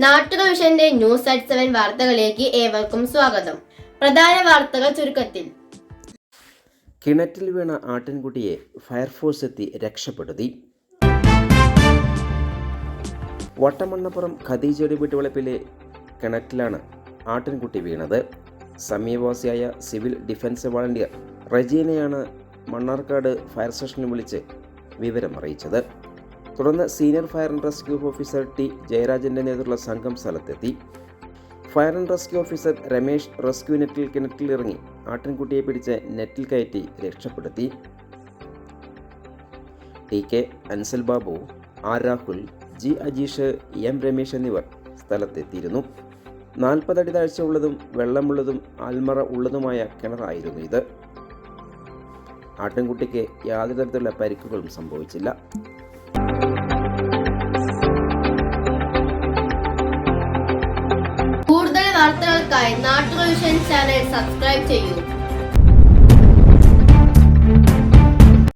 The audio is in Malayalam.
നാട്ടുക വിഷന്റെ ന്യൂസ് അറ്റ് 7 വാർത്തകളിലേക്ക് ഏവർക്കും സ്വാഗതം. പ്രധാന വാർത്തകൾ ചുരുക്കത്തിൽ. കിണറ്റിൽ വീണ ആട്ടിൻകുട്ടിയെ ഫയർഫോഴ്സ് എത്തി രക്ഷപ്പെടുത്തി. വട്ടമണ്ണപ്പുറം ഖദീജയുടെ വീട്ടുവളപ്പിലെ കിണറ്റിലാണ് ആട്ടിൻകുട്ടി വീണത്. സമീപവാസിയായ സിവിൽ ഡിഫൻസ് വോളണ്ടിയർ റജീനയാണ് മണ്ണാർക്കാട് ഫയർ സ്റ്റേഷനിൽ വിളിച്ച് വിവരം അറിയിച്ചത്. തുടർന്ന് senior fire and rescue officer T ജയരാജന്റെ നേതൃത്വത്തിലുള്ള സംഘം സ്ഥലത്തെത്തി. Fire and rescue officer Ramesh rescue കിണറ്റിൽ ഇറങ്ങി ആട്ടിൻകുട്ടിയെ പിടിച്ച് നെറ്റിൽ കയറ്റി രക്ഷപ്പെടുത്തി. T K Ansal Babu, R Rahul, G Ajeesh, M Ramesh എന്നിവർ സ്ഥലത്തെത്തിയിരുന്നു. 40 അടി താഴ്ച ഉള്ളതും വെള്ളമുള്ളതും ആൽമറ ഉള്ളതുമായ കിണറായിരുന്നു ഇത്. ആട്ടിൻകുട്ടിക്ക് യാതൊരു തരത്തിലുള്ള പരിക്കുകളും സംഭവിച്ചില്ല. കൂടുതൽ വാർത്തകൾക്കായി നാട്ടുക വിഷൻ ചാനൽ സബ്സ്ക്രൈബ് ചെയ്യൂ.